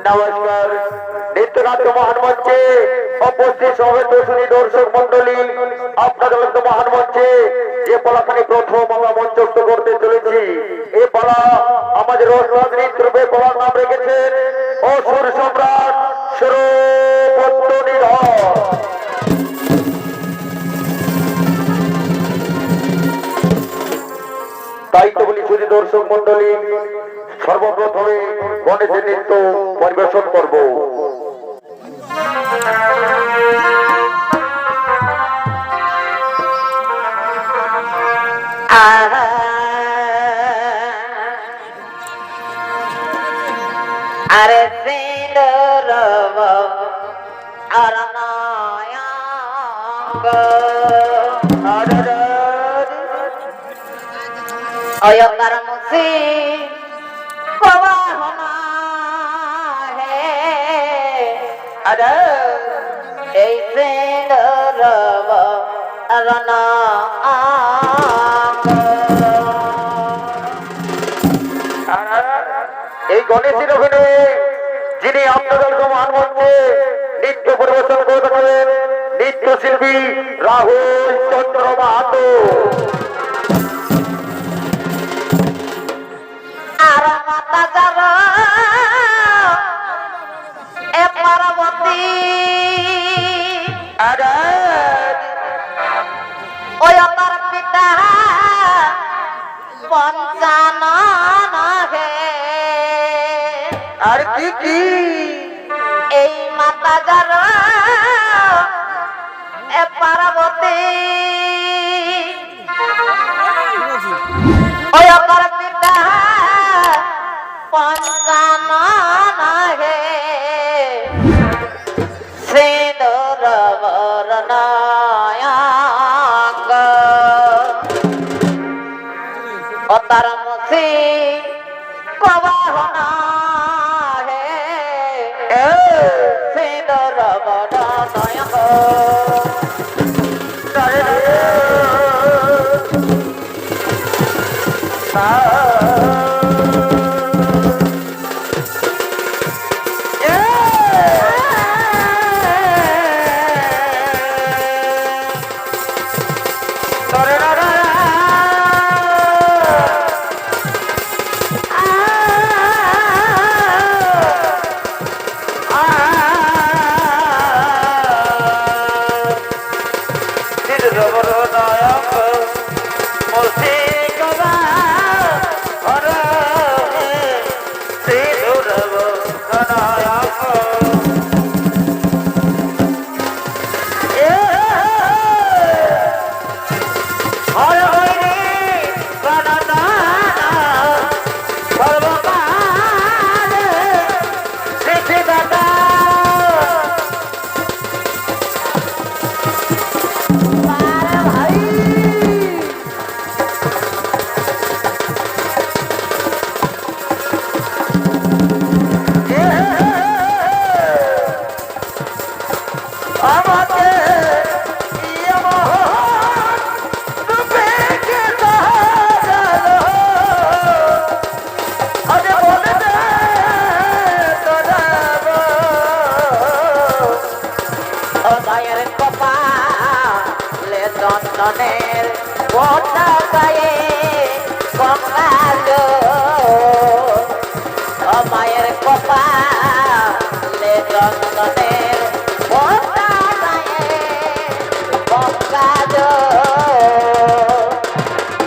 নমস্কার। নিত্যনাথ মহান মঞ্চে উপস্থিত সবেত শুনি দর্শক মন্ডলী, আপনাদের মহান মঞ্চে যে পালাখানি প্রথম আমরা মঞ্চস্থ করতে চলেছি, এই পালা আমাদের নৃত্যরূপে পালার নাম রেখেছেন অসুর সম্রাট সুরপত্তনিধর। তাই তো বলি শুধু দর্শক মন্ডলী, সর্বপ্রথমে গণেশের নৃত্য পরিবেশন করব। আরে সিন্দুর আর নয়ঙ্গ অয়কার মুসি কবাহনা হে আরে এই সিন্দুর আর নয়ঙ্গ। এই গণেশের ওখানে যিনি আপনাদের মহান মঞ্চে নৃত্য পরিবেশন করে থাকেন নৃত্যশিল্পী রাহুল চন্দ্র মাহাতো। আর মাতা যার এ পার্বতী ওই তার পিতা পঞ্চানন হে। আর কি কি এই মাতা যার এ পার্বতী ওই তার পিতা পঞ্চানন হে। সিঁদুর বরণাঙ্গ ও তার মুসি কবাহনা হে। সিঁদুর বরণাঙ্গ চন্দনের ওটা গায়ে গঙ্গাল মায়ের কপালে চন্দনের ওটা গায়ে গঙ্গাল।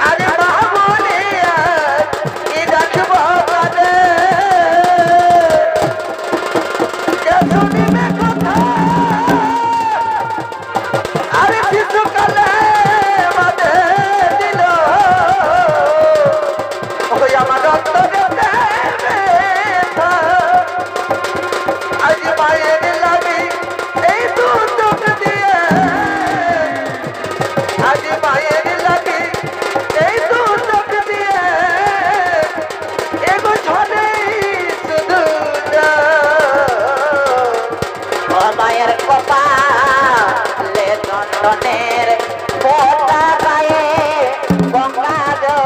আরে বাবুলে কি রাখবো কাজে শুনিবে কথা। আরে শিশুকালে মাঝে দিল ওই আমার রক্ত আজ মায়ের লাগি এই দু চোখ দিয়ে, আজ মায়ের লাগি এই দু চোখ দিয়ে এগো ছড়ে শুধু মায়ের কপালে চন্দনের ফোঁটা গায়ে গঙ্গা জল।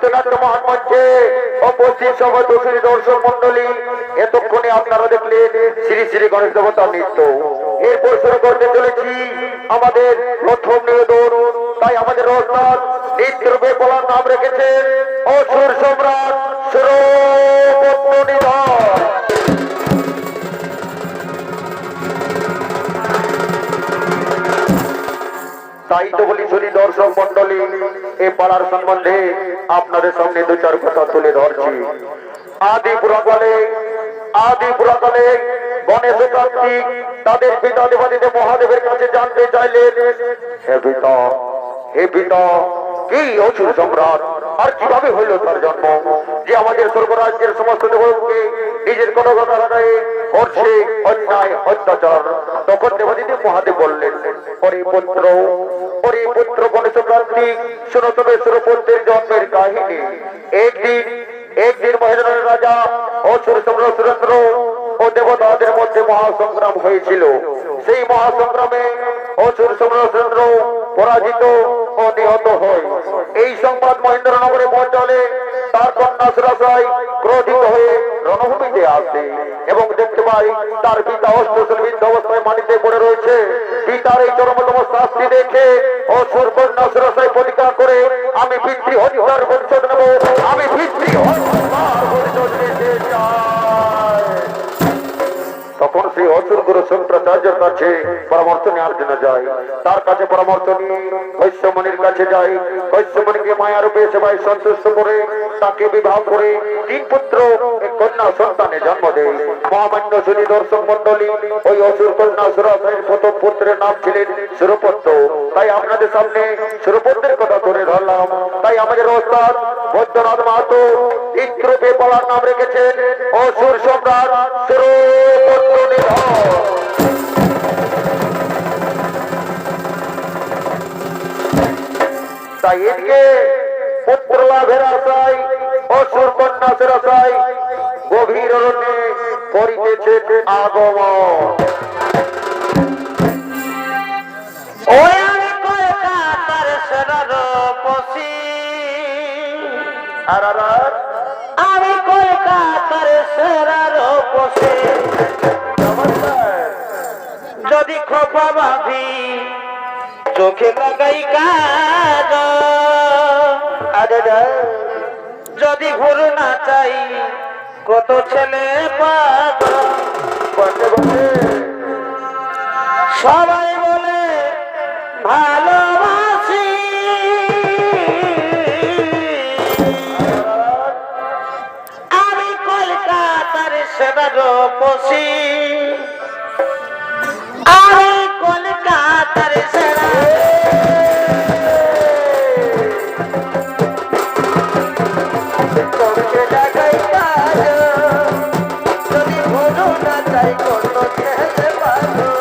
নৃত্যনাট্য মহান মঞ্চে উপস্থিত সবাই দর্শনী দর্শক মন্ডলী, এতক্ষণে আপনারা দেখলেন শ্রী শ্রী গণেশ দেবতার নৃত্য। এরপর শুরু করতে চলেছি আমাদের প্রথম নিবেদন। তাই আমাদের ওস্তাদ নৃত্যরূপে বলার নাম রেখেছেন অসুর সম্রাট সুরপত্তনিধর। তাই তো বলি শুনি দর্শক মন্ডলী, এই পাড়ার সম্বন্ধে আপনাদের সামনে দু চার কথা তুলে ধরছি। আদি পুরাকালে গণেশ কার্তিক তাদের পিতা দেবাদিদেব মহাদেবের কাছে জানতে চাইলেন, হে পিতা কি অসুর সম্রাট আর কিভাবে হইল তার জন্ম, যে আমাদের স্বর্গরাজ্যের সমস্ত দেবকে নিজের কোনো কথায় করছে অন্যায় অত্যাচার। তখন দেবাদিদেব মহাদেব বললেন, ওরে পুত্র গণেশ কার্তিক, শোনো তবে সুরপুত্রের জন্মের কাহিনী। একদিন মহেন্দ্রের রাজা অসুর সম্রাট সুরেন্দ্র ও দেবতাদের মধ্যে মহাসংগ্রাম হয়েছিল। সেই মহাসংগ্রামে অসুর সম্রাট সুরেন্দ্র পরাজিত ও নিহত হয়। এই সংবাদ মহেন্দ্রনগরে পৌঁছালে তার কন্যা সুরাসাই ক্রোধিত হয়ে রণভূমিতে আসে এবং দেখতে পাই তার পিতা অস্ত্রশূলবিদ্ধ অবস্থায় মাটিতে পড়ে রয়েছে। পিতার এই চরমতম শাস্তি দেখে অসুর কন্যা সুরাসাই প্রতিজ্ঞা করে, আমি পিতৃ হত্যার পরিশোধ নেব, আমি পিতৃ হত্যার পরিশোধ নিতে চাই। তখন সেই অসুর গুরু শঙ্করাচার্যের কাছে পরামর্শ নেওয়ার জন্য যায়। তার কাছে পরামর্শ নিয়ে কৈশ্যমণির কাছে যায়। কৈশ্যমণিকে মায়া রূপে সেবায় সন্তুষ্ট করে তাকে বিবাহ করে 3 পুত্র এক কন্যা সন্তানের জন্ম দেয়। মহামান্য শুনি দর্শক মন্ডলী, ওই অসুর কন্যা সুরাসাইয়ের প্রথম পুত্রের নাম ছিলেন সুরপত্ত। তাই আপনাদের সামনে সুরপত্রের কথা তুলে ধরলাম। তাই আমাদের ওস্তাদ বৈদ্যনাথ মাহাতো নৃত্যরূপে বলার নাম রেখেছেন অসুর সম্রাট সুরপত্তনিধর। তাই এদিকে পুত্র লাভের আশায় অসুর কন্যা সুরাসাই গভীর অরণ্যে করিতেছেন আগমন। ওই আমি কলকাতার সেরার পশি, আমি কলকাতার সেরার পশি, যদি খোপা বাঁধি চোখে লাগাই কাজ, যদি ভুল না চাই কত ছেলে সবাই বলে ভালোবাসি, আমি কলকাতার সেবার পশি, আমি কলকাতার সেরা, চোখে লাগাই কাজ, যদি ভুল না চাই কত ছেলে ভালো,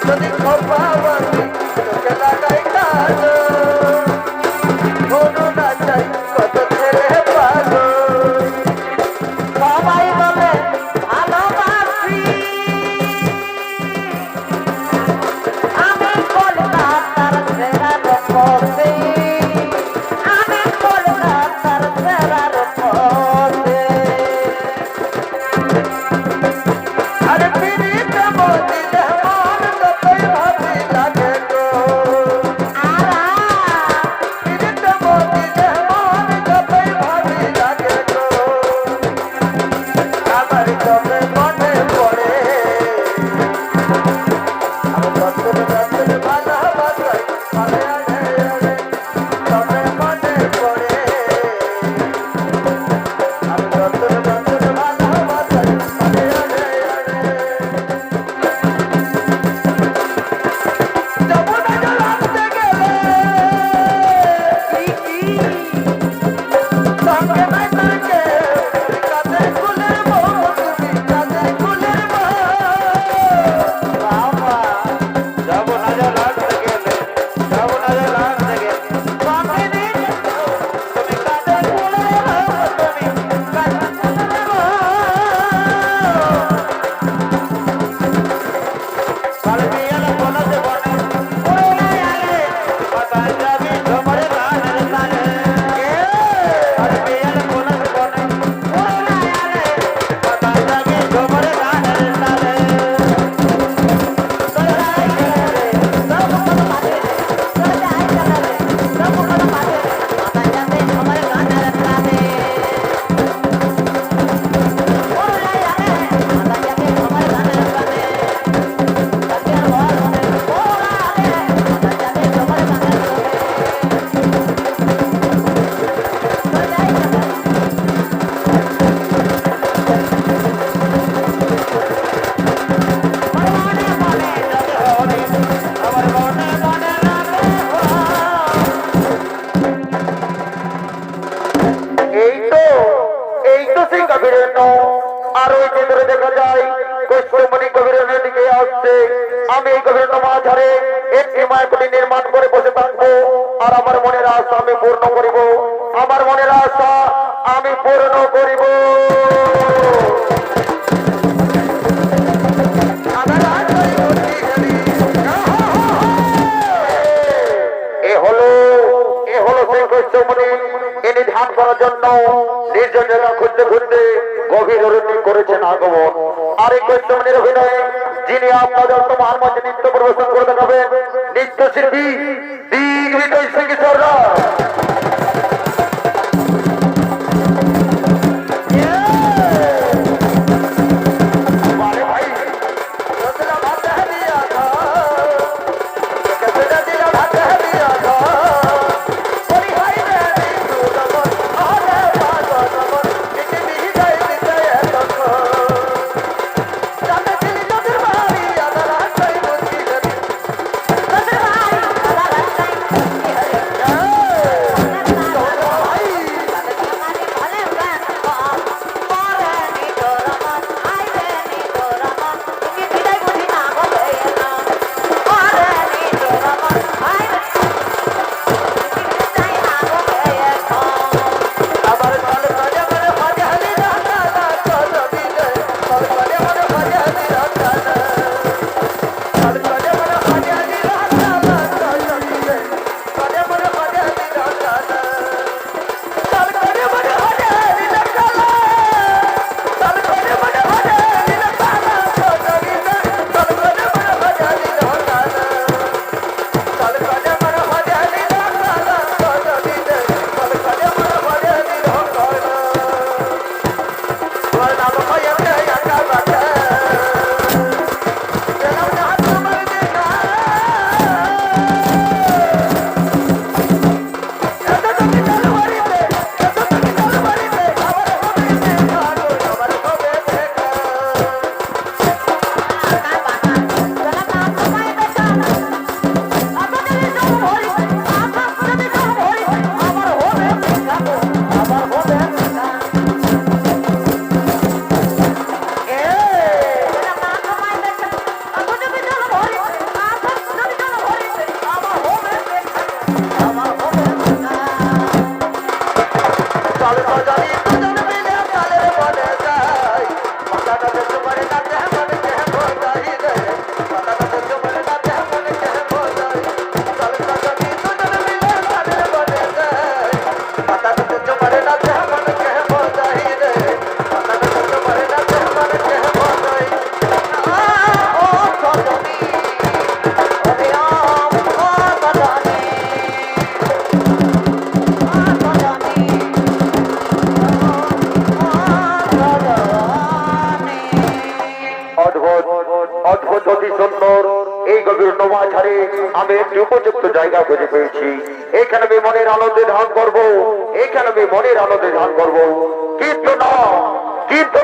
যদি খোপা বাঁধি চোখে লাগাই কাজ, ভুল না চাই কত ছেলে ভালো, সবাই বলে ভালোবাসি, জন্য আর ওই যে ধরে দেখা যায় কৈশমণি গভীরের দিকে আসছে। আমি এই গভীর মাঝারে একটি মায়াকুটি নির্মাণ করে বসে থাকবো আর আমার মনের আশা আমি পূর্ণ করিব। আমার মনের আশা আমি পূর্ণ করিব। ইনি ধ্যান করার জন্য নির্জন জায়গা খুঁজতে খুঁজতে গভীর অরণ্যে করেছেন আগমন। আর এই কৈশমণির অভিনয়ে যিনি আপনাদের তোমার মধ্যে নৃত্য প্রদর্শন করে দেখাবেন নৃত্যশিল্পী দিগ্বিজয় সিং সরকার। আমি একটি উপযুক্ত জায়গা খুঁজে পেয়েছি। এখানে আমি মনের আনন্দে ধ্যান করবো। এখানে আমি মনের আনন্দে ধ্যান করবো। কিন্তু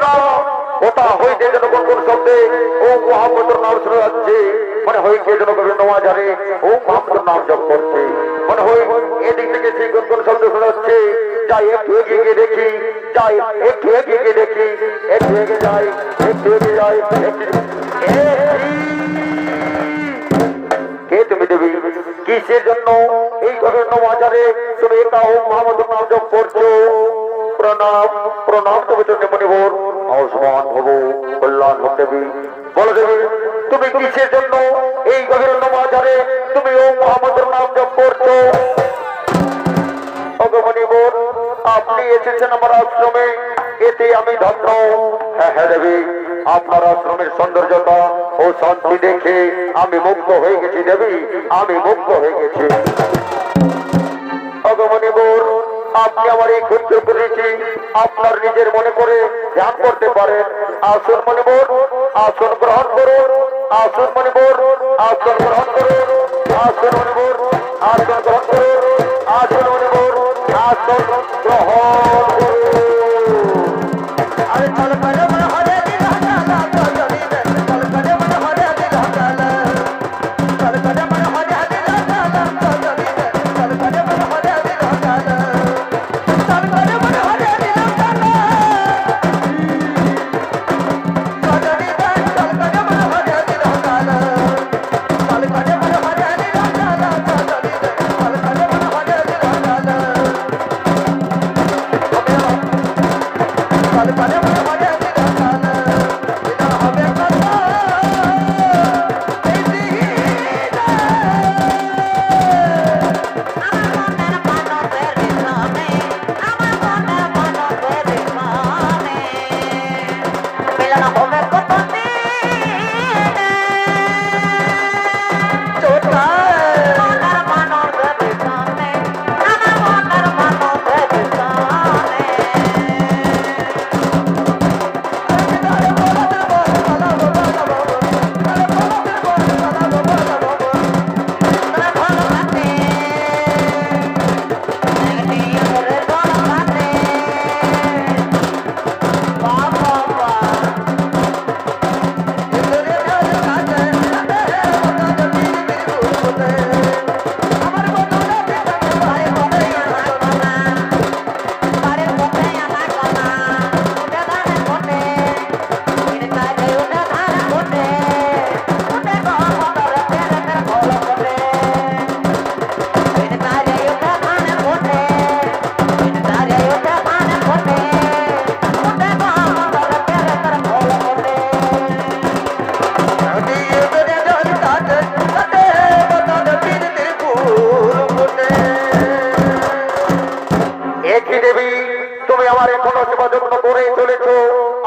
না ওটা হইতে যেন কোন কোন শব্দে ও মহাপুত্র নাম শুনে যাচ্ছে। মনে হইছে যেন কবি নমাজারে ও মহাপুত্র নাম জপ করছে। মনে হয় এদিক থেকে সেই কোন কোন শব্দ শোনা যাচ্ছে। যাই একটু এগিয়ে গিয়ে দেখি, যাই একটু এগিয়ে গিয়ে দেখি, একটু এগিয়ে যাই, একটু এগিয়ে যাই। কে তুমি দেবী? কিসের জন্য এই গভীর নমাজারে তুমি একা ও মহাপুত্র নাম জপ করছো? প্রণাম প্রণাম তুমি চন্ডী মণিবর আয়ুষ্মান ভব কল্যাণ হোক দেবী। বলো দেবী তুমি কিসের জন্য এই গভীর নমাজারে তুমি ও মহাপুত্র নাম জপ করছো? মণিবর আপনি এসেছেন আমার আশ্রমে, এতে আমি ধন্য। হ্যাঁ হ্যাঁ দেবী, আপনার আশ্রমের সৌন্দর্যতা ও শান্তি দেখে আমি মুগ্ধ হয়ে গেছি দেবী, আমি মুগ্ধ হয়ে গেছি। মণিবর আপনি আমার এই ক্ষুদ্র করেছি আপনার নিজের মনে করে ধ্যান করতে পারেন। আসুন মণিবর, আসন গ্রহণ করুন। আসুন মণিবর, আসন গ্রহণ করুন। আসুন মণিবর, আসন গ্রহণ করুন। আসুন মণিবর, আসন গ্রহণ করুন। আরে চল করে মনে হরে দিল কালা চলি রে, চল করে মনে হরে দিল কালা, চল করে মনে হরে দিল কালা চলি রে, চল করে মনে হরে দিল কালা, চল করে মনে হরে দিল কালা। মিলন হবে কত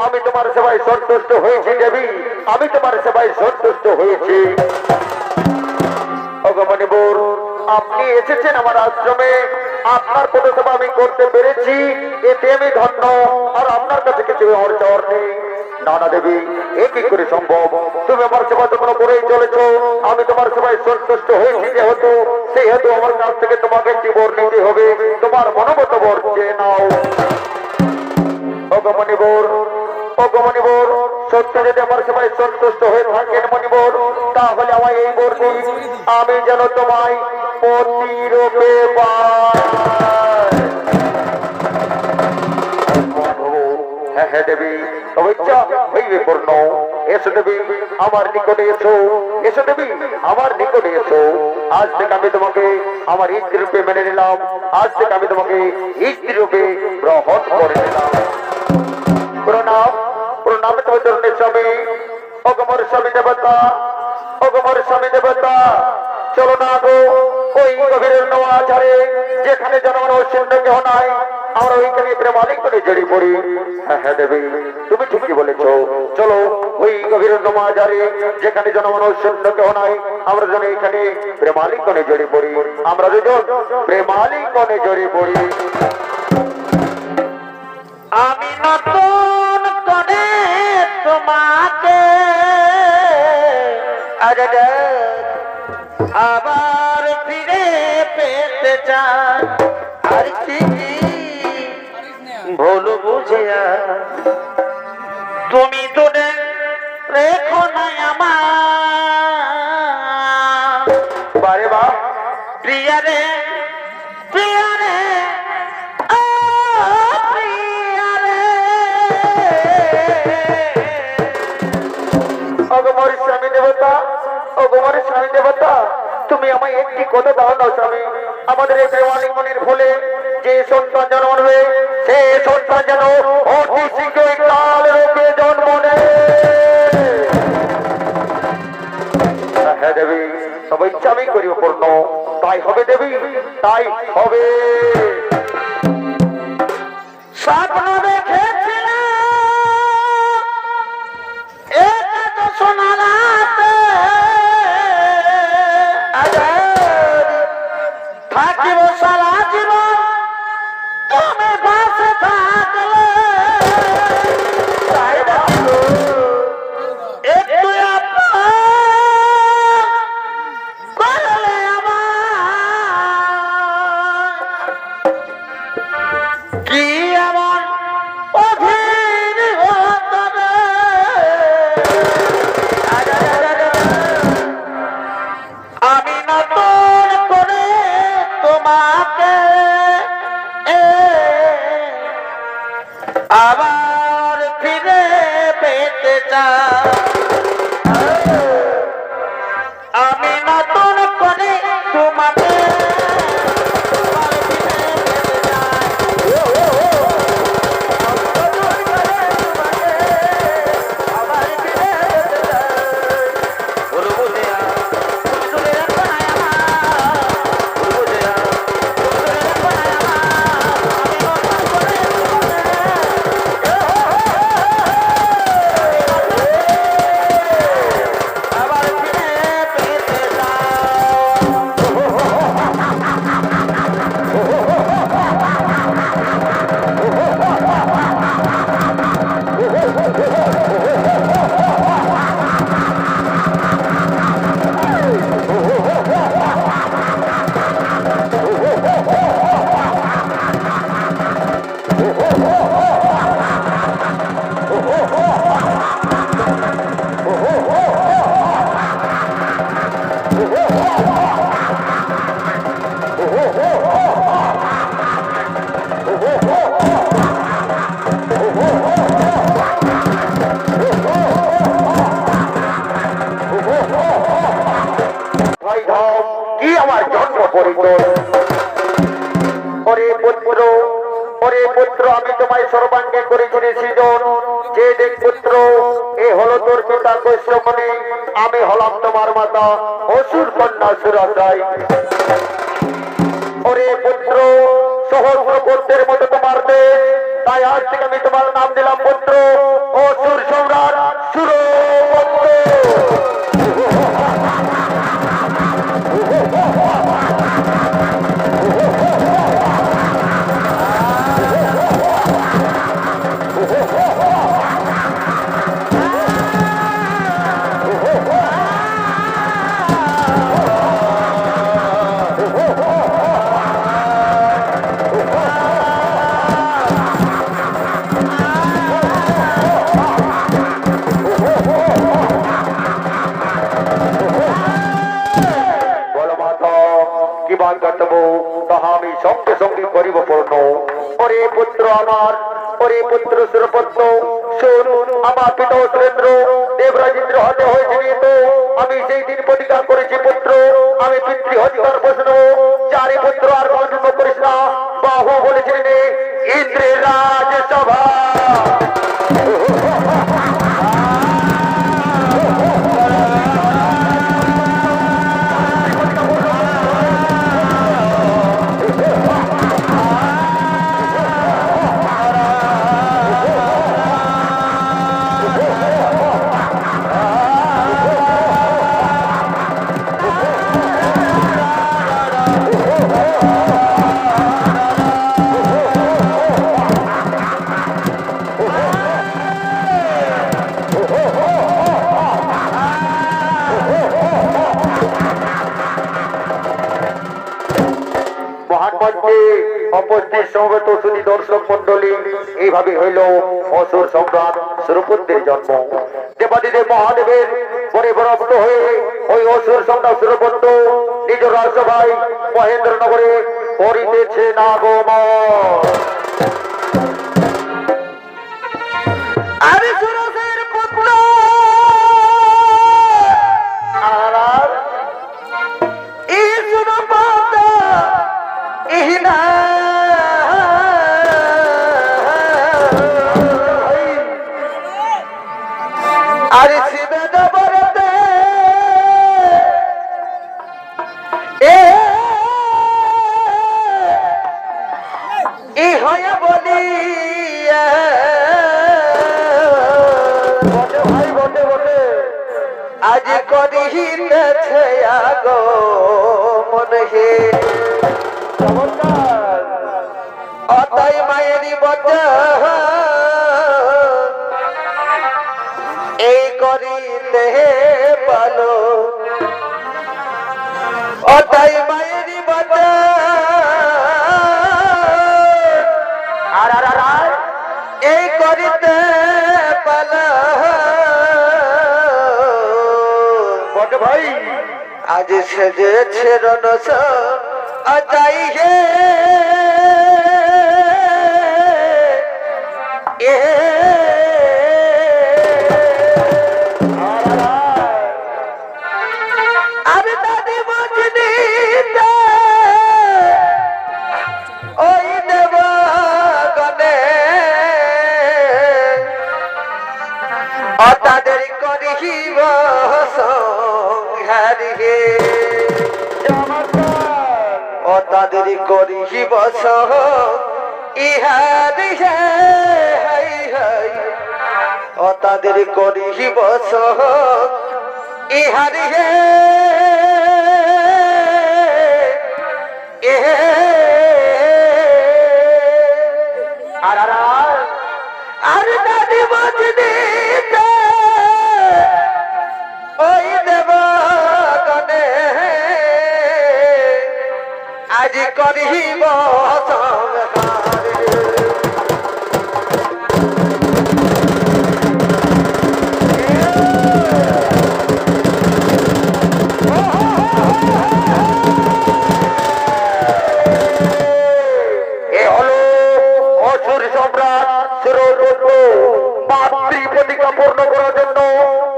আমি তোমার সেবায় সন্তুষ্ট হয়েছি দেবী, আমি তোমার সেবায় সন্তুষ্ট হয়েছি। ভগবানীবর, আপনি এসেছেন আমার আশ্রমে, আপনার পদ সেবা আমি করতে পেরেছি, এতে আমি ধন্য। আর আপনার কাছে কিছু অর্চর নেই। না না দেবী, এ কি করে সম্ভব? তুমি আমার সেবা যত্ন করেই চলেছ, আমি তোমার সেবায় সন্তুষ্ট হয়েছি যেহেতু, সেহেতু আমার কাছ থেকে তোমাকে একটি বর নিতে হবে। তোমার মনোমত বর চেয়ে নাও। ভগবানীবর, ভগবানীবর, সত্য যদি আমার সেবায় সন্তুষ্ট হয়ে থাকেন মণিবর, তাহলে আমায় এই বর দিন, আমি যেন তোমায় পতিরূপে পাই। হ্যাঁ হ্যাঁ দেবী, তবে ইচ্ছা হইবে পূর্ণ। এসো দেবী, আমার নিকটে এসো। এসো দেবী, আমার নিকটে এসো। আজ থেকে আমি তোমাকে আমার স্ত্রী রূপে মেনে নিলাম। আজ থেকে আমি তোমাকে স্ত্রী রূপে গ্রহণ করে নিলাম। প্রণাম, প্রণাম তোমার চরণে স্বামী। অগমর স্বামী দেবতা, অগমর স্বামী দেবতা, চলো না গো ওই গভীরের নওয়া আচারে, যেখানে জনগণ শূন্য কেহ নাই, আমরা ওইখানে প্রেমালিক করে জড়িয়ে পড়ি। হ্যাঁ হ্যাঁ দেবী, তুমি ঠিকই বলেছ। চলো ওই গভীরের নওয়া আচারে, যেখানে জনগণ শূন্য কেহ নাই, আমরা যেন এখানে প্রেমালিক করে জড়িয়ে পড়ি। আমরা দুজন প্রেমালিক করে জড়িয়ে পড়ি। আমি নতুন করে তোমাকে আবার ফিরে পেতে চাই। আর কি ভুল বুঝিয়া তুমি দূরে রেখো না আমার। বারে বা প্রিয়া রে, প্রিয়া রে, অগমর স্বামী দেবতা, অগমর স্বামী দেবতা, তুমি আমায় একটি কথা দাও না স্বামী। আমাদের এই প্রেমালিঙ্গনের ফলে যে সন্তান জন্ম হবে, সে সন্তান যেন অতি শীঘ্রই কাল রূপে জন্ম নেয়। হ্যাঁ দেবী, তবে ইচ্ছা আমি করিব পূর্ণ। তাই হবে দেবী, তাই হবে। স্বপ্ন দেখেছিলাম থাকিব সারা জীবন, তুমি পাশে থাকলে একটু করলে আমার কি এমন অধীর হতে হবে। আমি নতুন করে তোমাকে আবার ফিরে পেতে চাই। আমি নতুন করে তোমাকে পুত্র এ হলো তোর পিতা কৈশ্যমণি, আমি হলাম তোমার মাতা অসুর কন্যা সুরসাই। ওরে পুত্র, সহস্র পুত্রের মতো তোমার দেশ, তাই আজ থেকে আমি তোমার নাম দিলাম পুত্র অসুর সম্রাট সুরপত্র। তাহা আমি সঙ্গে সঙ্গে করিব পূর্ণ। ওরে পুত্র আমার, ওরে পুত্র সুরপত্র, শোন, আমার পিতা সুরেন্দ্র দেবরাজেন্দ্র হাতে হয়েছে নিহত। আমি সেই দিন প্রতিজ্ঞা করেছি পুত্র, আমি পিতৃ হত্যার প্রশ্ন চারি পুত্র আর কন্ট্রোল করিস না। বাহু বলেছিলেন ইন্দ্রের রাজসভা। উপস্থিত সমবেত সুধী দর্শক মন্ডলী, এইভাবে হইল অসুর সম্রাট সুরপুত্রের জন্ম। দেবাদিদেব মহাদেবের পরিবর্তিত হয়ে ওই অসুর সম্রাট সুরপুত্র নিজ রাজসভায় মহেন্দ্রনগরে করিতেছে আগমন। আরে সুরসের পুত্র আর এই সুরপত ইহনা আরে শিবে জবরতে এ হয়ে বলি বটে ভাই, বটে বটে। আজ করিতেছে আগো মনে হে চমৎকার। অতাই মায়েরই বচা এই করিতে পালো অতাই মায়েরই বচা আর এই করিতে পালো বটে ভাই। আজ সেজেছে রনস অতাই হে এ আমি দাদি বুঝনি ওই দেব গনে অতাদের করিব সংহারি হে অতাদের করিব সহ ইহারি হে হাই হাই অতাদের করিব সহ ইহারি হে আর দাদি বুঝনি ওই দেব গনে আজ করিব সংহারি এ হলো অসুর সম্রাট সুরপুত্র মাতৃ প্রতিজ্ঞা পূর্ণ করার জন্য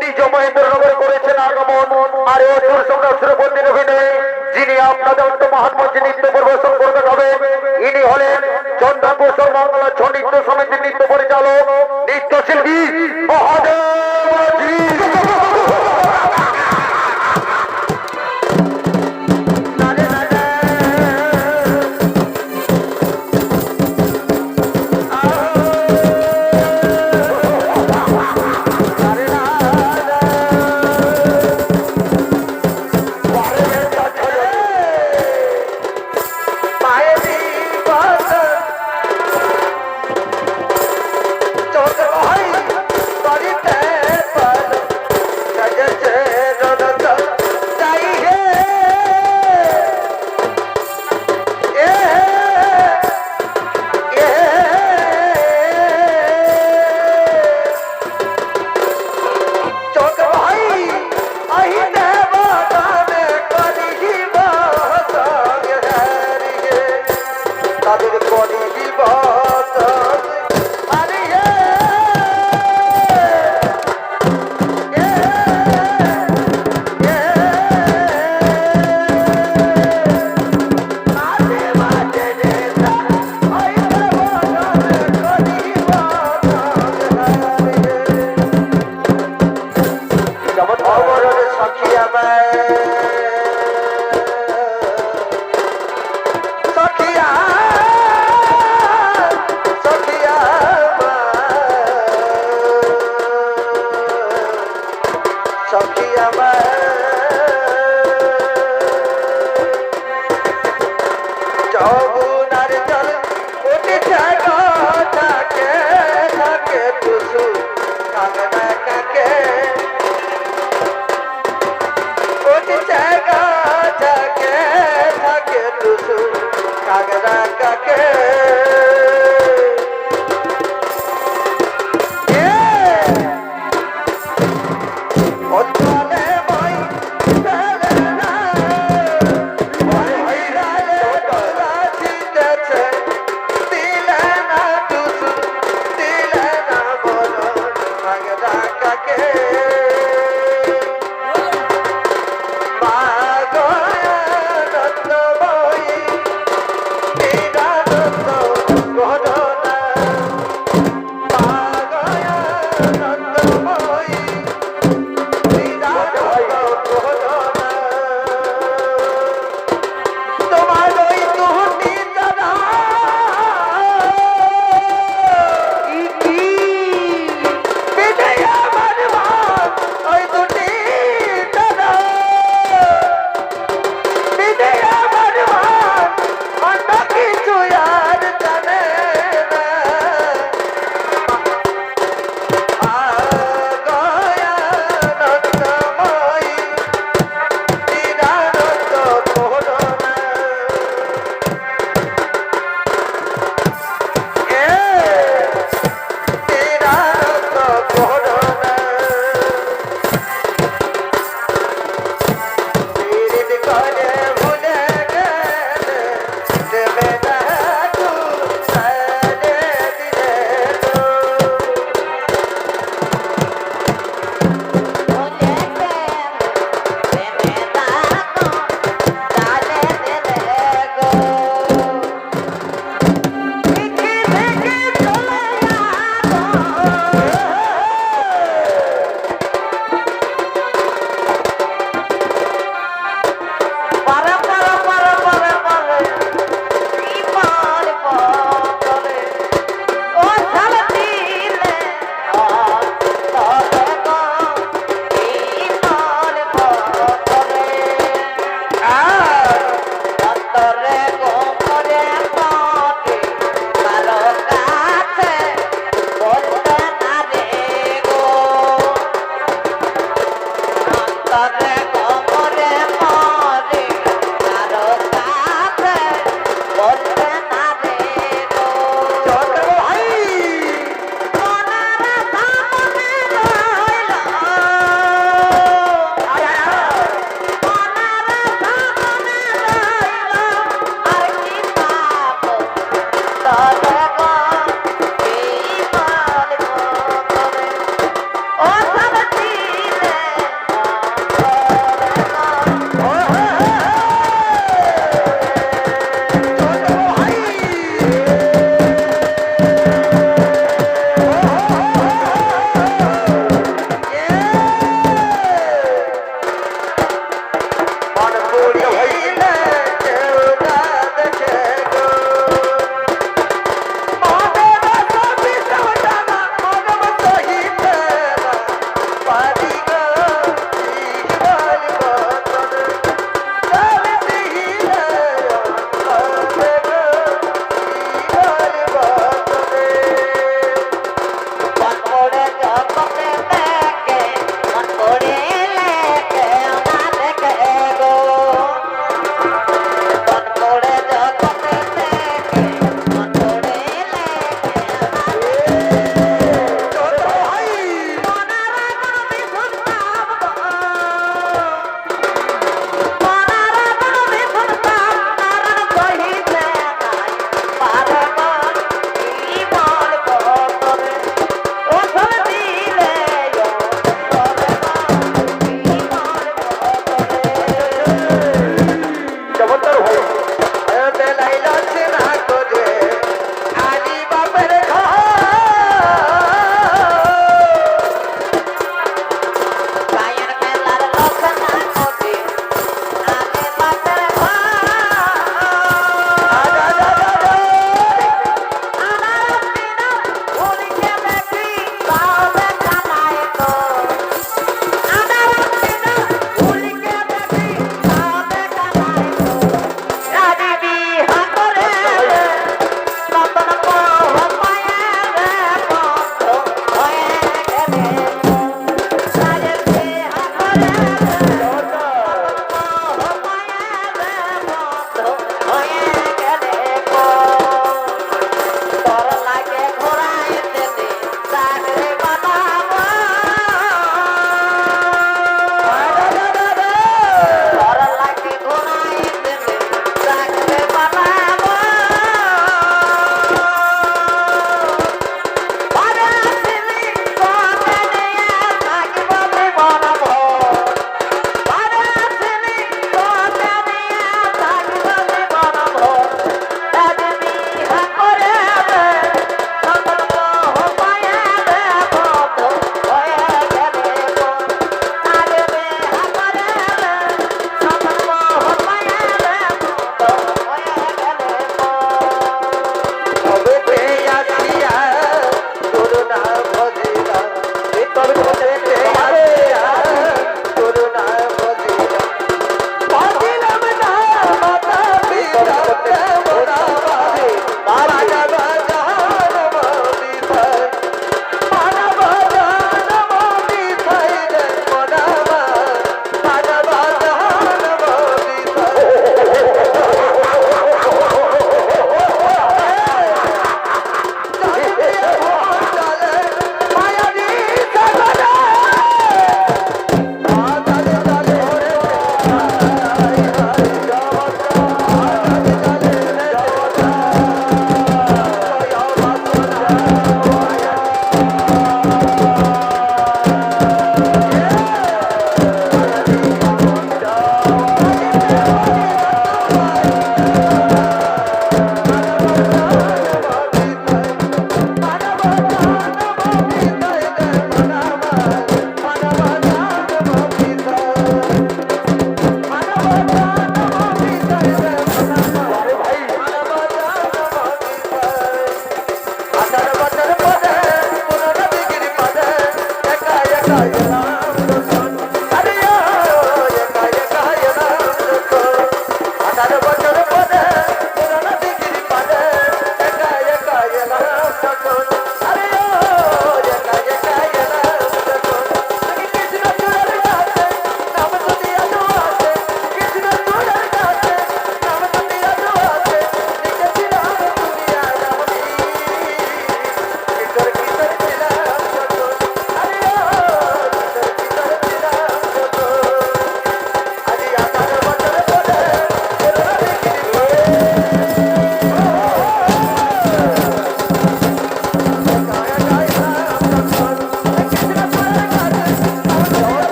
নিজ মহেন্দ্রনগরে করেছেন আগমন। আর এই অসুর সম্রাট সুরপুত্রের অভিনয়ে যিনি আপনাদের মহান মঞ্চে নৃত্য পরিবেশন করতে হবে, ইনি হলেন চন্দ্রপুর মঙ্গলা ছৌ নৃত্য সমিতির নৃত্য পরিচালক নৃত্যশিল্পী যমুনার জল উঠেছে গো থাকে থাকে টুসু কাঁদনা কাকে উঠেছে গো থাকে থাকে টুসু কাঁদনা কাকে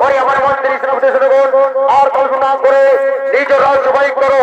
ওই আমার মন্ত্রী শ্রমতে শুনুন আর কল্পনা করে নিজ রাজবাই করো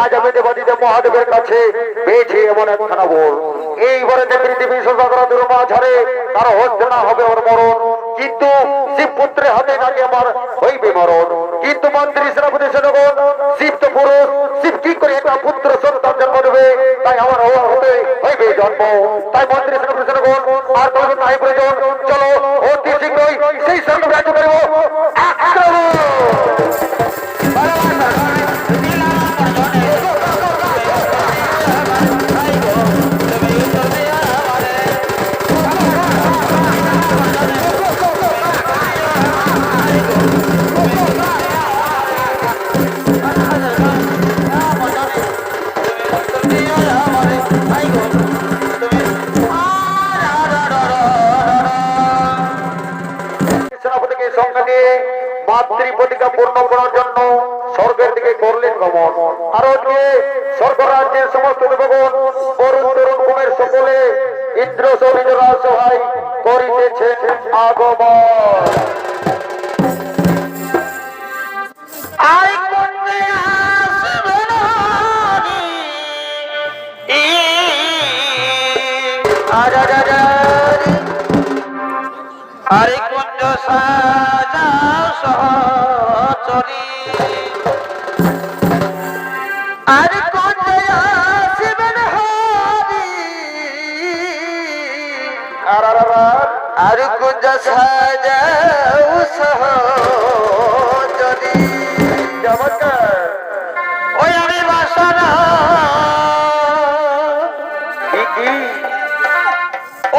আজ আমি দেবাদিদেব মহাদেবের কাছে পেয়েছি এমন একখানা বর এইবারে পৃথিবী সজাগরা দুর্মা ঝরে কারো হচ্ছে না হবে ওর মরণ কিন্তু শিবপুত্রের হাতে নাকি আমার হইবে মরণ। কিন্তু মন্ত্রী সেনাপতি সেনাগণ, শিব তো পুরুষ, শিব কি করে একটা পুত্র সন্তান জন্ম দেবে? তাই আমার হতে হইবে জন্ম। তাই মন্ত্রী সেনাপতি সেনাগণ আর কোনো নাই প্রয়োজন, চলো অতি শীঘ্রই সেই সর্ব রাজ্য করিব। সেনাপতিকে সঙ্গে নিয়ে মাতৃ প্রতিজ্ঞা পূর্ণ করার জন্য স্বর্গের দিকে করলেন গমন। আর ওদিকে স্বর্গ রাজ্যের সমস্ত দেবগণ অরুণ তরুণ কুমের সকলে ইন্দ্র সৌমিত্রা সহায় করিতেছেন আগমন। আরে কুঞ্জ সাজা সহচরী, আরে কুঞ্জ আসিবেন হরি, আরে কুঞ্জ সাজাও সহচরী। ওই আমি বাসনা,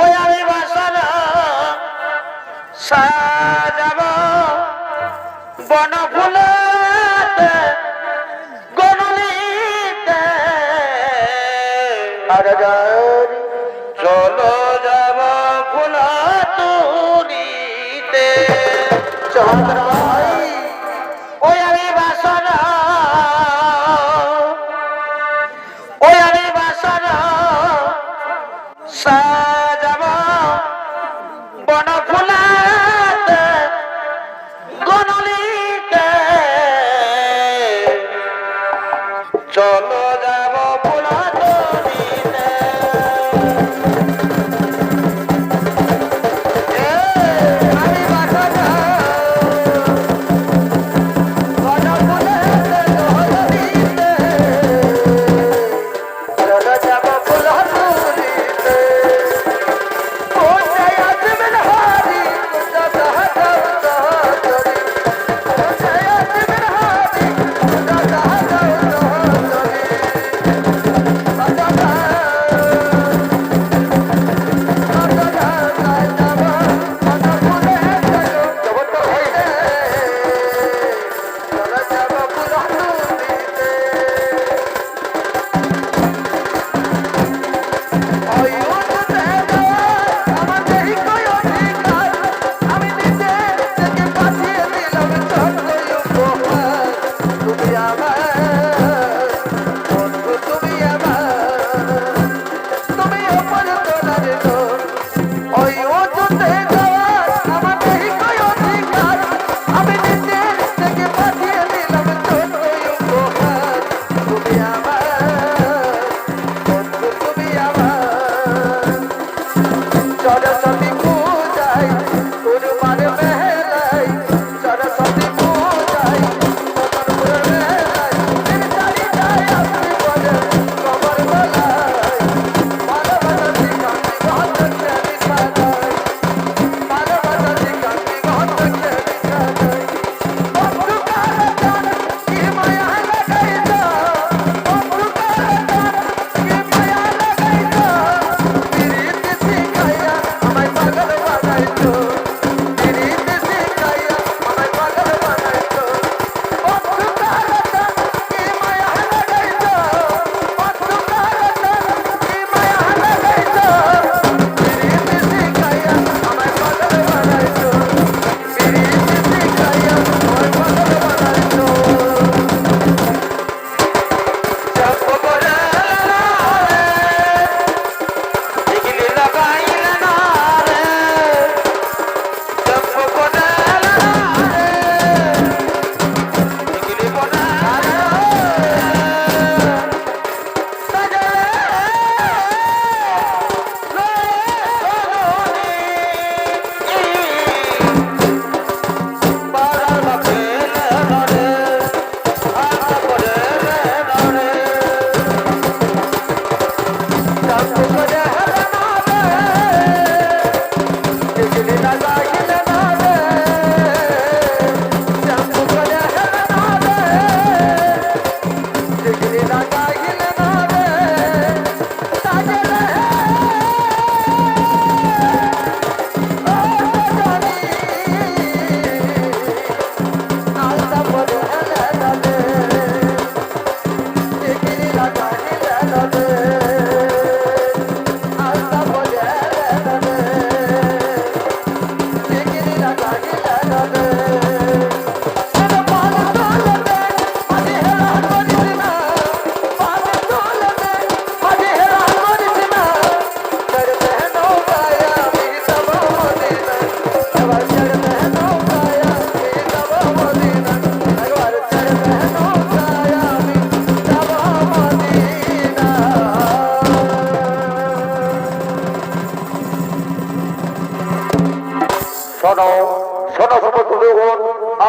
ওই আমি বাসনা সাজাব বন ফুলতে গনলিতে, চলো যাব ফুল তুলিতে। চন্দ্র ওই আমি বাসনা, ওই আমি বাসনা সাজাব বন ফুলাতে গনলিতে, চলো যাব ফুলা তুলিতে। আমি বাসনা বন ফুলাতে গনলিতে, চলো যাব ফুলা তুলিতে।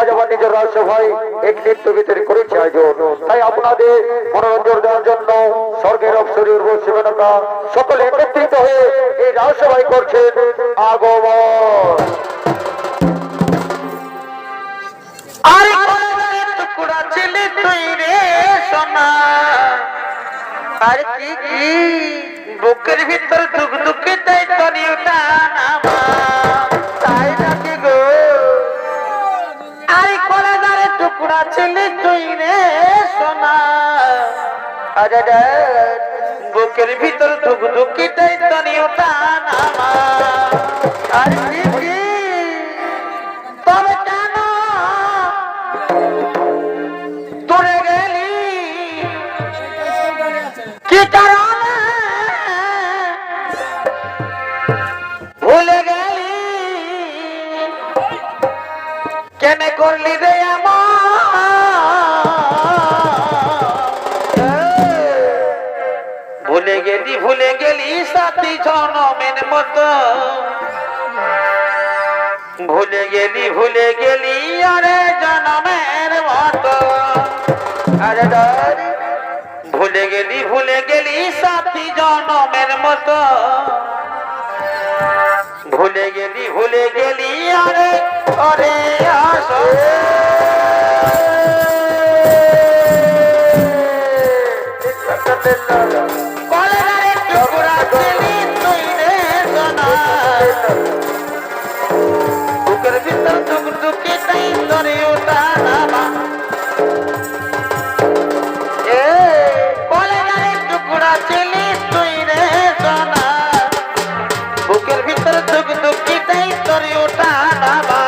আজ আমার নিজের রাজসভায় এক নৃত্য গীতের করেছে আয়োজন। তাই আপনাদের মনোরঞ্জন দেওয়ার জন্য স্বর্গের অপসরী উর্বশী মেনকা সকলে একত্রিত হয়ে এই রাজসভায় করছেন আগমন। আরে কলেজারে টুকরা ছিলি তুই রে সোনা, আর কি কি বুকের ভিতর দুঃখ দুঃখে তাই তরি ওঠা নামা, তাই নাকি গো? আরে কলেজারে টুকরা ছিলি তুই রে সোনা, আরে বুকের ভিতর দুঃখ দুঃখে তাই তরি ওঠা নামা, আর কি কি তবে কেন তোরে গেলি, কি কারণে ভুলে গেলি, কেন করলি রে ভুলে গেলি সাথী জনমের মতো, ভুলে গেলি আরে জনমের মতো, আরে ভুলে গেলি সাথী জনমের মতো, ভুলে গেলি আরে আরে আসো কলেরারে টুকরা ছিলি তুই রে সোনা, বুকের ভিতর দুঃখ দুঃখে তাই ধরে ওঠা নামা, কলেরারে টুকরা ছিলি তুই রে সোনা, বুকের ভিতর দুঃখ দুঃখে তাই ধরে ওঠা নামা,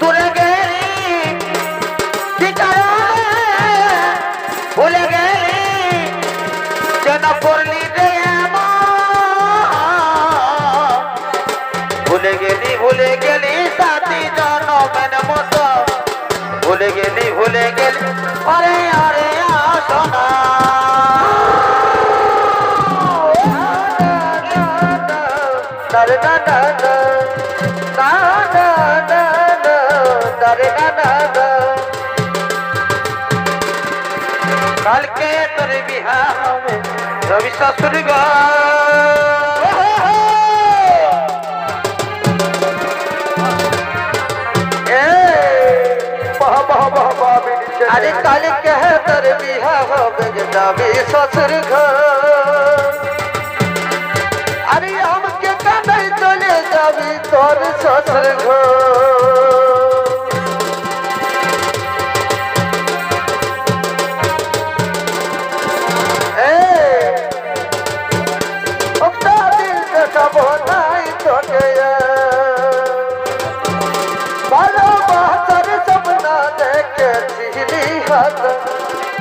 তোরে গেলি কি কারণে ভুলে গেলি, কেন করলি রে ভুলে গেলি সাথী জনমের মতো, ভুলে গেলি আরে আরে আসনা দারে না না না না না না না দারে না না না, কালকে তোর বিহা হবে রবি শাশুর গো, আরে কালকে তোর বিহা হবে যাবি শ্বশুর ঘর, আরে আমাকে কানাই চলে যাবি তোর শ্বশুর ঘর, দেখাবো নাই তোকে ভালোবাসার সপনা দেখেছিলি হাত,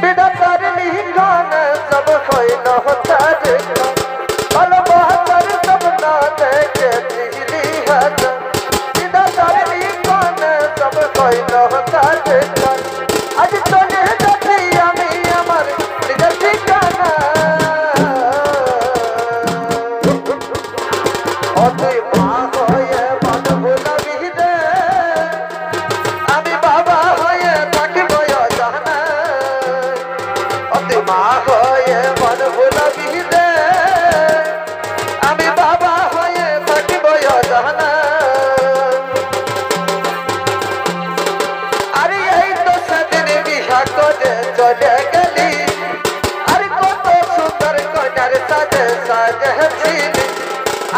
বিধাতার লিখন সব হইল তার, ভালোবাসার সপনা দেখেছিলি হাত, বিধাতার লিখন সব হইল তার, আজ চলে যাচ্ছি আমি আমার নিজের ঠিকানা, তুই মা হয়ে বাঁধব নবী দে, আমি বাবা হয়ে থাকিব জানা, তুই মা হয়ে বাঁধব নবী দে, আমি বাবা হয়ে থাকিব জানা, আরে এই তো সেদিন বিহা করে চলে গেলি, আরে কত সুন্দর কন্যার সাজে সাজেছিলি,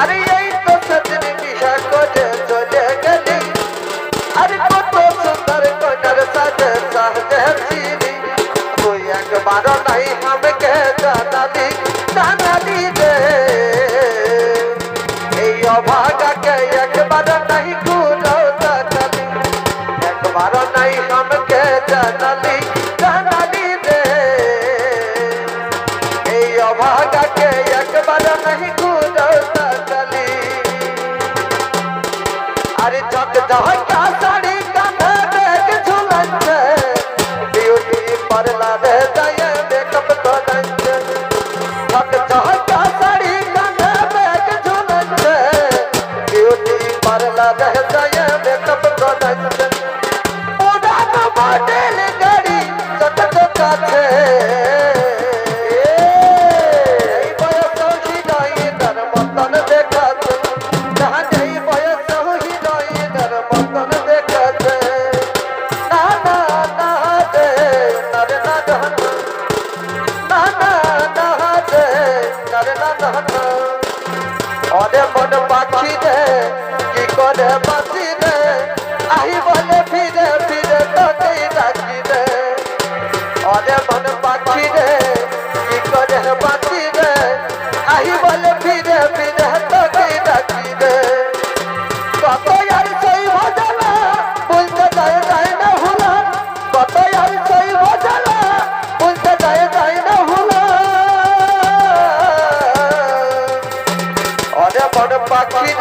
আরে এই তো সেদিন বিহা করে চলে গেলি, আরে কত সুন্দর কন্যার সাজে সাজেছিলি, তুই একবার নাই আমাকে জানালি রে, এই অভাগাকে একবার নাই গুলো জানালি, একবার নাই আমাকে জানালি রে, এই অভাগাকে একবার নাই গুলো জানালি, আরে চক ঝকা শাড়ি কাঁধে ব্যাগ ঝুলাচ্ছে, বিউটি পার্লারে যায় মেকআপ তোলাচ্ছে, চক ঝকা শাড়ি কাঁধে ব্যাগ ঝুলাচ্ছে,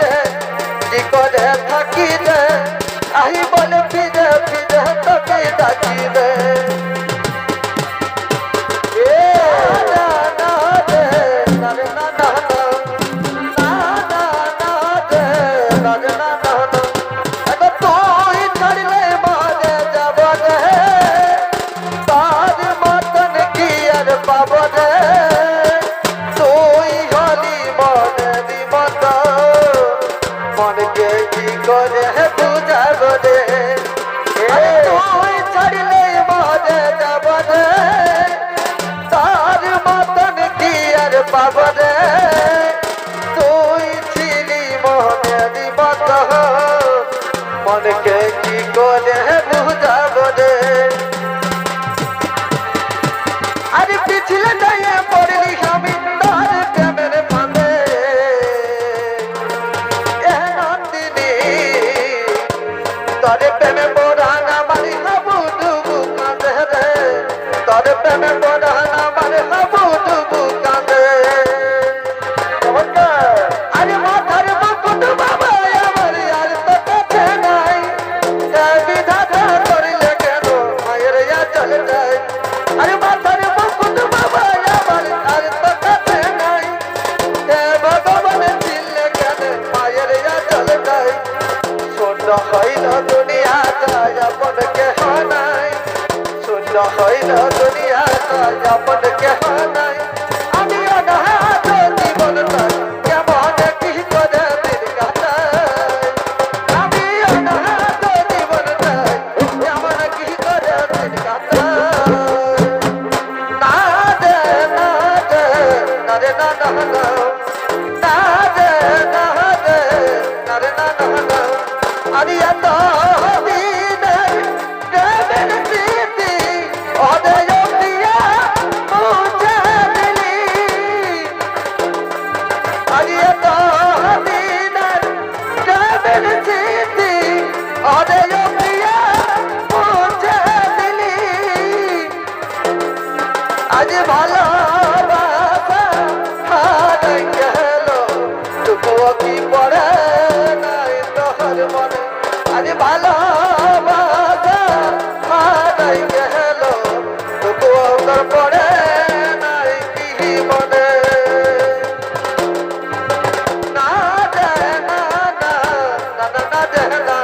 রে কি করে থাকি রে আহি বলে ফিরে ফিরে তোকে ডাকি রে না না রে না রে না না না না না না রে না রে না না না এত তুই ছাড়লে মারে যাব রে তার মতন কি আর পাব রে তুই হলি মনেরই মত মনকে কি করে বুঝাব রে তুই ছাড়লে মারে যাব রে তার মতন কি আর পাব রে তুই ছিলি মনেরই মত মনকে কি করে বুঝাব রে আরে পিছলে যাইয়ে পড়লি স্বামী তার প্রেমের ফাঁদে এ নন্দিনী তরে প্রেমে পড়ান আমার হাবু ডুবু কাঁদে রে তরে প্রেমে পড়ান আমার হাবু ডুবু কাঁদে আরে মাথার মুকুট বাবা আমার আর তো কাছে নাই এ বিধাতা করলে কেন মায়ের চলে যায় আরে মাথার মুকুট বাবা আমার আর তো কাছে নাই এ ভগবান চিনলে কেন মায়ের চলে যায় শূন্য হইল দুনিয়া যায় আপন কেহ নাই শূন্য হইল দুনিয়া যায় আপন কেহ নাই আমি অনাথ জীবনটা কেমন কি করে দিন কাটাই আমি অনাথ জীবনটা কেমন কি করে দিন কাটাই না দে না দে না রে না না না না দে না দে না রে না না না আরে এত দিনের প্রেমের স্মৃতি অদয় প্রিয়া মুছে দিলি আরে এত দিনের প্রেমের স্মৃতি অদয় প্রিয়া মুছে দিলি আজ ভালোবাসা হারাই গেল তবুও কি পড়ে নাই তোর মনে আজ ভালোবাসা হারাই গেল তবুও তোর পড়ে নাই কি মনে না দে না না না না না দে না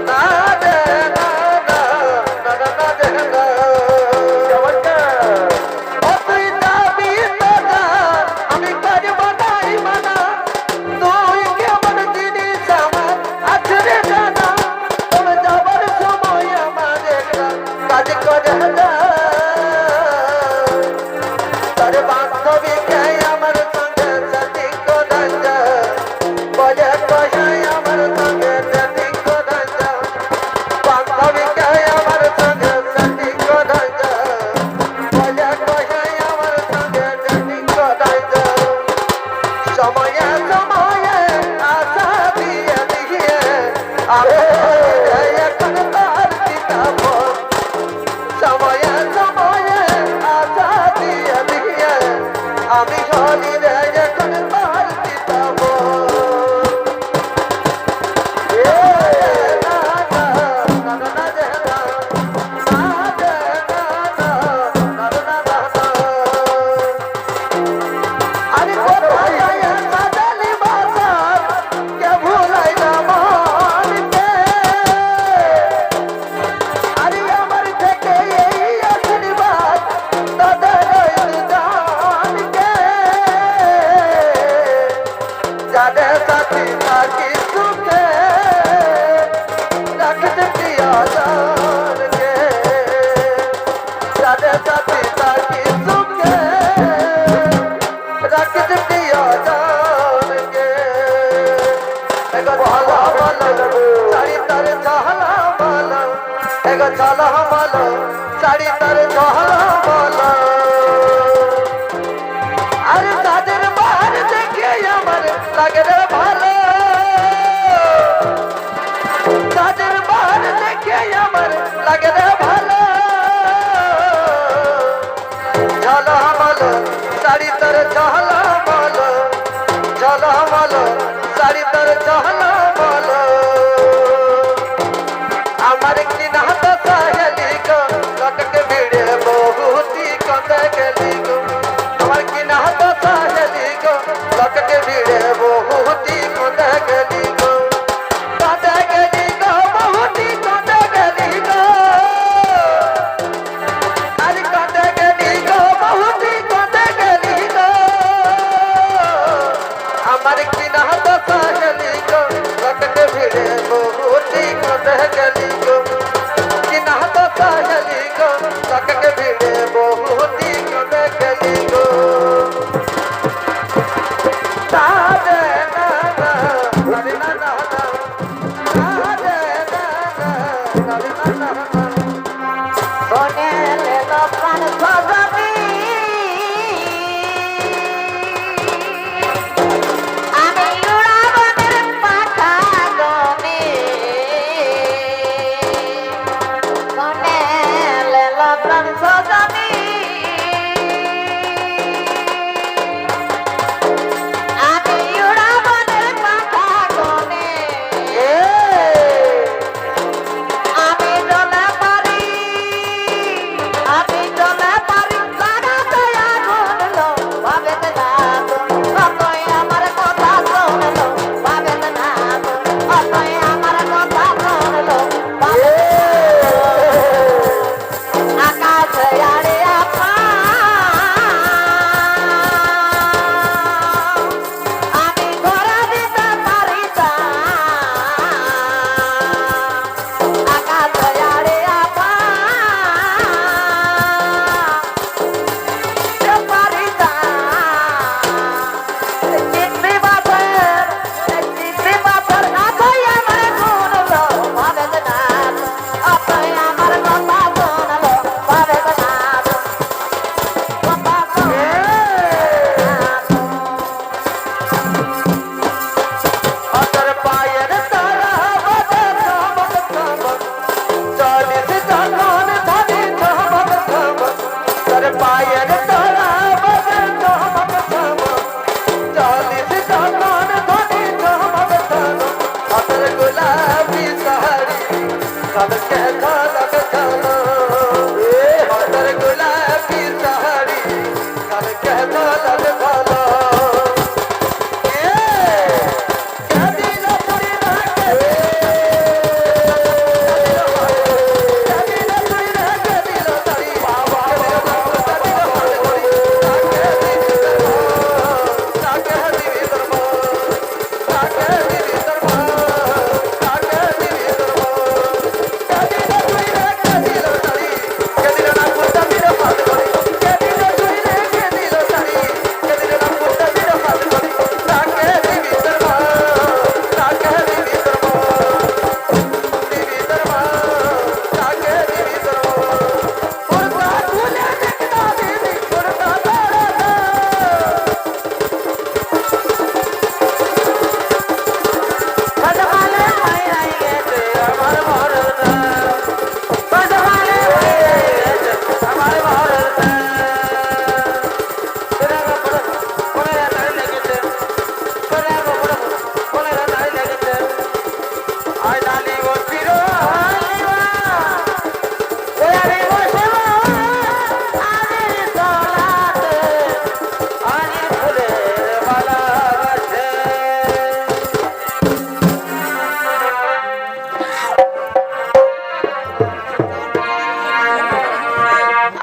না দে না না না না না দে না ও তুই যাবি দাদা আমি করব নাই মানা তুই কেমন জিনিস আমার আছে রে জানা তোর যাবার সময় আমার একটা কাজ করে যা তোর বান্ধবী কে আমার সঙ্গে সাথী করে যা বলে কষাই আমার সঙ্গে সাথী করে যা বান্ধবী কে আমার সঙ্গে সাথী করে যা বলে কষাই আমার সঙ্গে সাথী করে যা সময়ে সময়ে আশা দিয়ে দিয়ে আমি এখন তার কিতাব সময়ে সময়ে আশা দিয়ে দিয়ে আমি হলি রে এখন তার কিতাব আরে কোথায় সাজালি বাজার কে ভুলাই না মনকে আরে আমার থেকে এই আশীর্বাদ তাদের জানকে যাদের সাথে থাকি সুখে রাখতে প্রিয় জানকে যাদের সাথে থাকি সুখে রাখতে প্রিয় জানকে এগো ভালো ভালো চারি তার চাহলা ভালো এগো চালা ভালো চারি তার চাহলা ভালো আরে তাদের বার দেখে আমার লাগে রে ভালো তাদের বার দেখে আমার লাগে রে ভালো ঝালা মালো শাড়ি তার ঝালা মালো ঝালা মালো শাড়ি তার চলো বলো আমার কি না তো সাহেলি গো লটকে ভিড়ে বহুতি কন্দে গেলি গো আমার কি না তো সাহেলি গো লটকে ভিড়ে বহুতি কন্দে গেলি গো কন্দে গেলি গো বহুতি কন্দে গেলি গো আরে কন্দে গেলি গো বহুতি কন্দে গেলি গো আমার কি না তো সাহেলি গো লটকে ভিড়ে বহুতি কন্দে গেলি গো কি না তো সাহেলি গো লটকে ভিড়ে বহুতি কন্দে গেলি গো রাধে রাধা রাধে রাধা রাধে রাধা রাধে রাধা বনেলে লক্ষণ সজনী আমি উড়াবনের পাখা গনে বনেলে লক্ষণ সজনী আমি উড়াবনের পাখা গনে আমি জলে পারি আমি জলে পারি লাগাতে আগুন লো ভাবেতে না অতই আমার কথা শুনলো ভাবেতে না অতই আমার কথা শুনলো আকাশে আরে আপা আমি ঘোরা দিতে পারি তা আকাশে আরে আপা দিতে পারি তা চিত্রি বাপের আতই আমার শুনলো ভাবেতে না অতই আমার কথা শুনলো ভাবেতে না কথা অতর পায়ের তারা বাজে চমক চমক চলিস যখন ধরে চমক চমক তোর পায়ের তারা বাজে চমক চমক চলিস যখন ধরে চমক চমক অতর গোলাপি শাড়ি ঝলকে ঝলক ঝলক অতর গোলাপি শাড়ি ঝলকে ঝলক ঝলক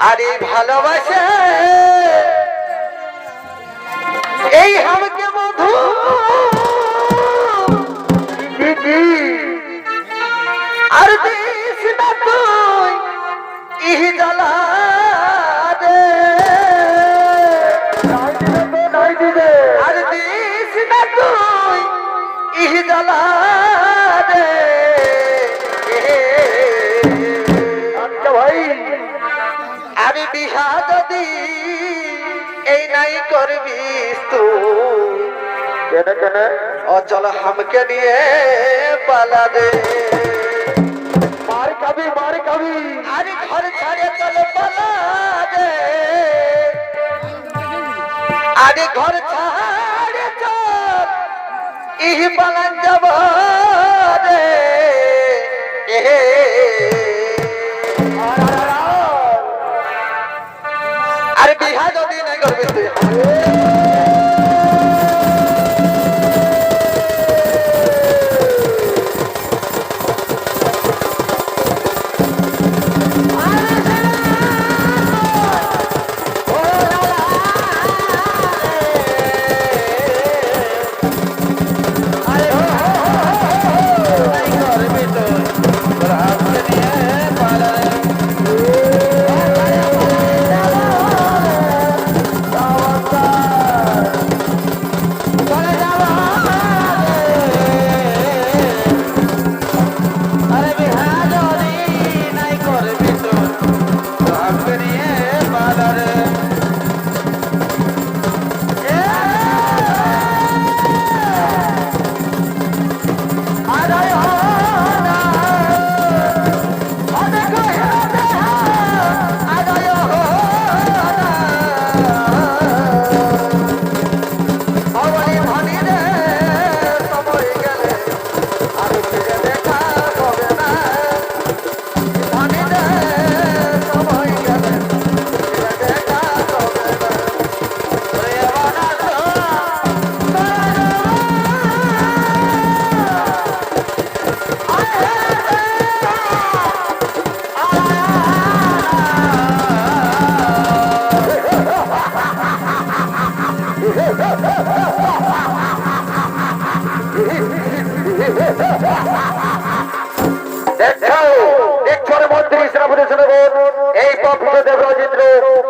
আরে ভালোবাসে এই হামকে মধু আর দিস না তুই ইহি জ্বালা দে আর দিস না তুই ইহি জ্বালা দে আচ্ছা ভাই আমি বিহা যদি এই নাই করবিস তুই কেন কেন অচল হামকে নিয়ে পালা দে মার খাবি আরে ঘর ছাড়ে চলে পালা দে আরে ঘর ছাড়ে চল ইহি পালান যাব রে এহে আরে বিহা যদি নাই করবি তুই দেখছো মন্ত্রী সেনাপতি সেনাগণ এই পবিত্র দেবরাজেন্দ্র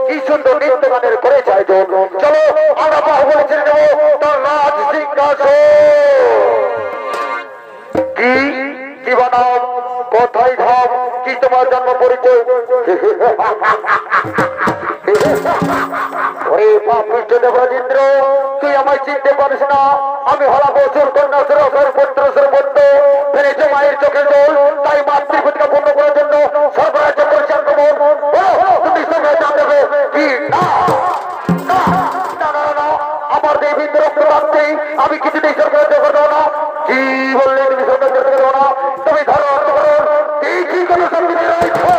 কি সুন্দর নৃত্য গানের করেছে আয়োজন। চলো আমরা বাহুবলী ছেড়ে দেবো তার রাজ সিংহাসন। কি কি বানাম কোথায় ধাম কি তোমার জন্ম পরিচয়? ওরে পাপিষ্ঠ দেবরাজেন্দ্র তুই আমায় চিনতে পারিস না? আমি হলাম অসুর কন্যা সুরসর পুত্র সুরবন্ধ ফেরেছে মায়ের চোখের জল তাই মাতৃপ্রতিকা পূর্ণ করার জন্য সর্বরাজ্য করছে আক্রমণ। তুমি সঙ্গে জানবে কি না না না না না আমার দেবীন্দ্র রক্ত রাখতে আমি কিছুতেই সরকার করবো না। কি বললে তুমি সরকার করতে দেবো না? তুমি ধরো এই কি কোনো সঙ্গে রয়েছে?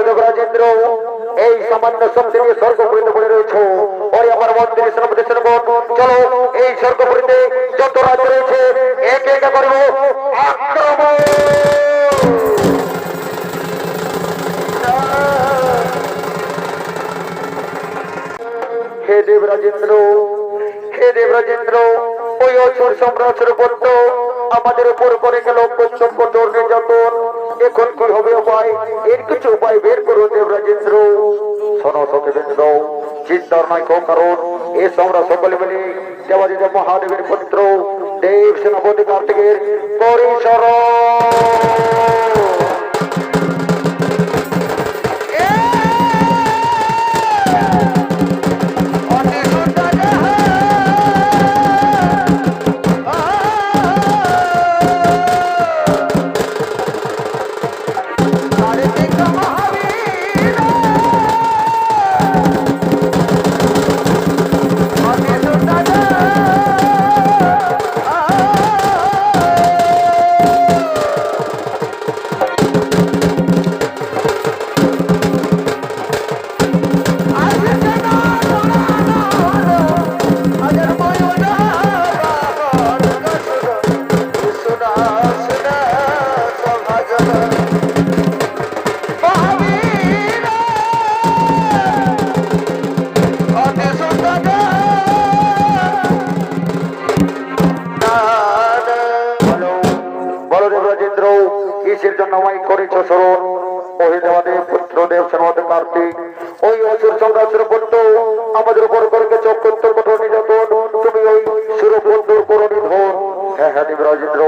দেবরাজেন্দ্র এই সামান্য শক্তি নিয়ে স্বর্গপুরীতে পড়ে রয়েছে। ওরে আমার মন্ত্রী সেনাপতি সেনাগণ চলো এই স্বর্গপুরীতে যত রাজ রয়েছে একে একে করব আক্রমণ। হে দেবরাজেন্দ্র হে দেবরাজেন্দ্র ওই অসুর সম্রাটের পুত্র আমাদের উপর করে গেল প্রচন্ড কঠোর নির্যাতন। এখন কি হবে উপায়? এর কিছু উপায় বের করো দেবরাজেন্দ্র। শোনো সখীবৃন্দ চিন্তার নয় কো কারণ এসো আমরা সকলে মিলে দেবাদিদেব মহাদেবের পুত্র দেব সেনাপতি কার্তিকের পরিসর অতি সুন্দর কার্তিক মহাবীর অতি সুন্দর বলো দেবরাজেন্দ্র কিসের জন্য আমায় করেছ স্মরণ ওহে দেবাদেব পুত্র দেব সেনাপতি কার্তিক ওই অসুর সংঘাসুর পুত্র আমাদের উপর করকে চক্রত্ব কঠোর নির্যাতন তুমি ওই সুরবন্ধুর করো নিধন হ্যাঁ হ্যাঁ দেবরাজেন্দ্র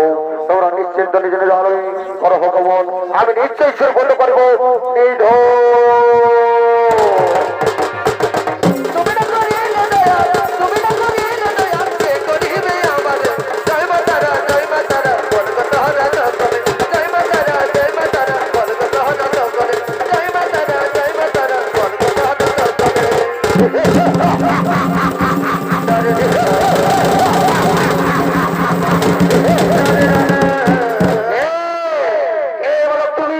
তোমরা নিশ্চিন্ত নিজ নিজ আলোয় করো ভগবান আমি নিশ্চয়ই সুরবন্ধ করবো নিধন তুমি না করিলে দয়া তুমি না করিলে দয়া কে করিবে আমার জয় মাতারা কলকাতা হারা করে জয় মাতারা কলকাতা হারা করে জয় মাতারা কলকাতা হারা তুমি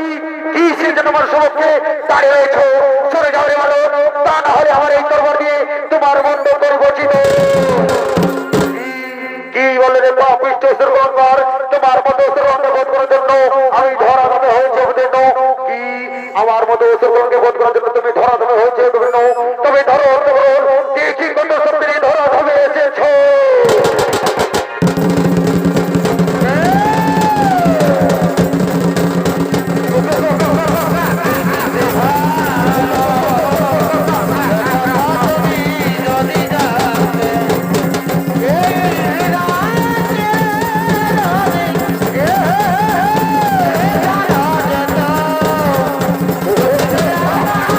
কিসের জন্য আমার সমক্ষে দাঁড়িয়ে রয়েছো সরে যাও রে ভালো তা না হলে আমার এই তরবার দিয়ে তোমার বন্ধ করবো কি বলে রে পাপিষ্ট সুরগঙ্গার তোমার মতো সুরগঙ্গা বোধ করার জন্য আমি ধরা ধামে হয়েছে জন্য কি আমার মতো সুরগঙ্গে বোধ করার জন্য তুমি ধরা ধামে হয়েছে জন্য তবে ধরো দেখি কত সত্যি ধরা ধামে এসেছো Yeah.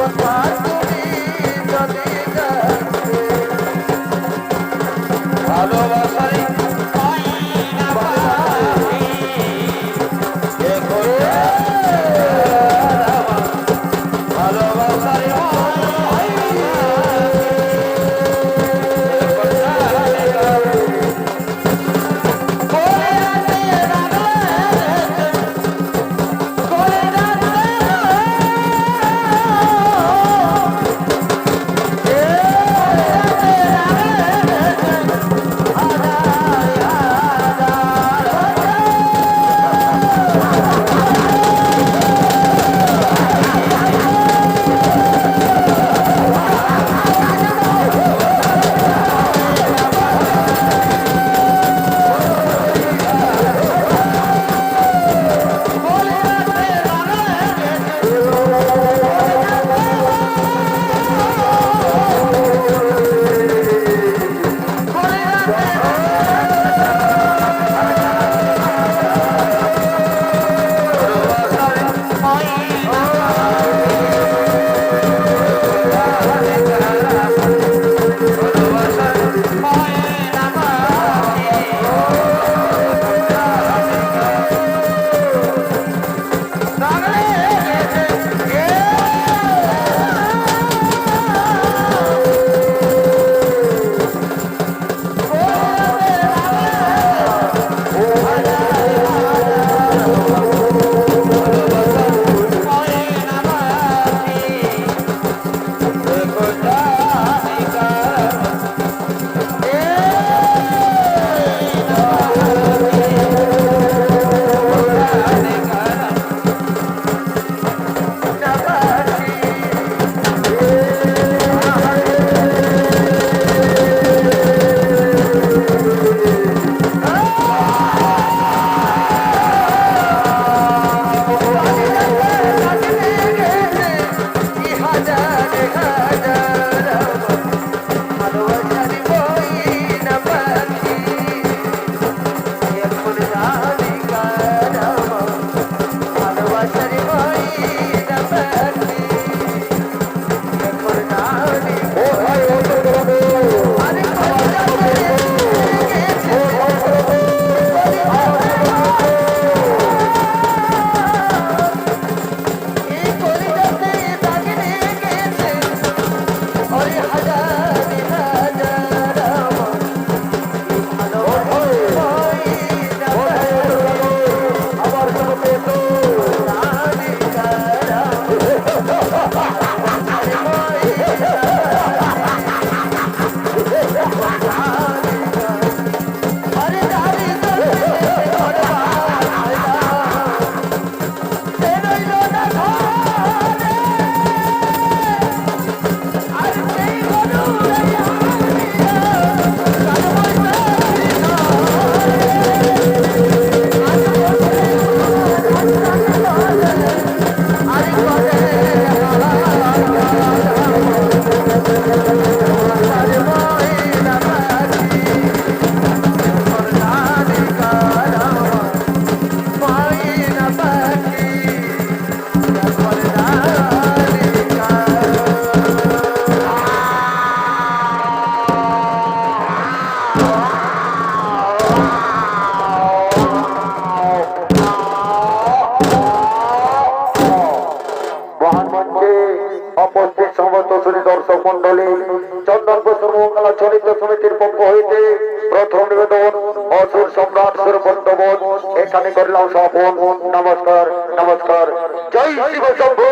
কথা তুমি যদি জানতে ভালোবাসারি দর্শক মন্ডলী চন্দনপুর সর্বমঙ্গলা চলিত সমিতির পক্ষ হইতে প্রথম নিবেদন অসুর সম্রাট সুরপন্তবন এখানে করলাম সফল। নমস্কার নমস্কার, জয় শিব শম্ভু।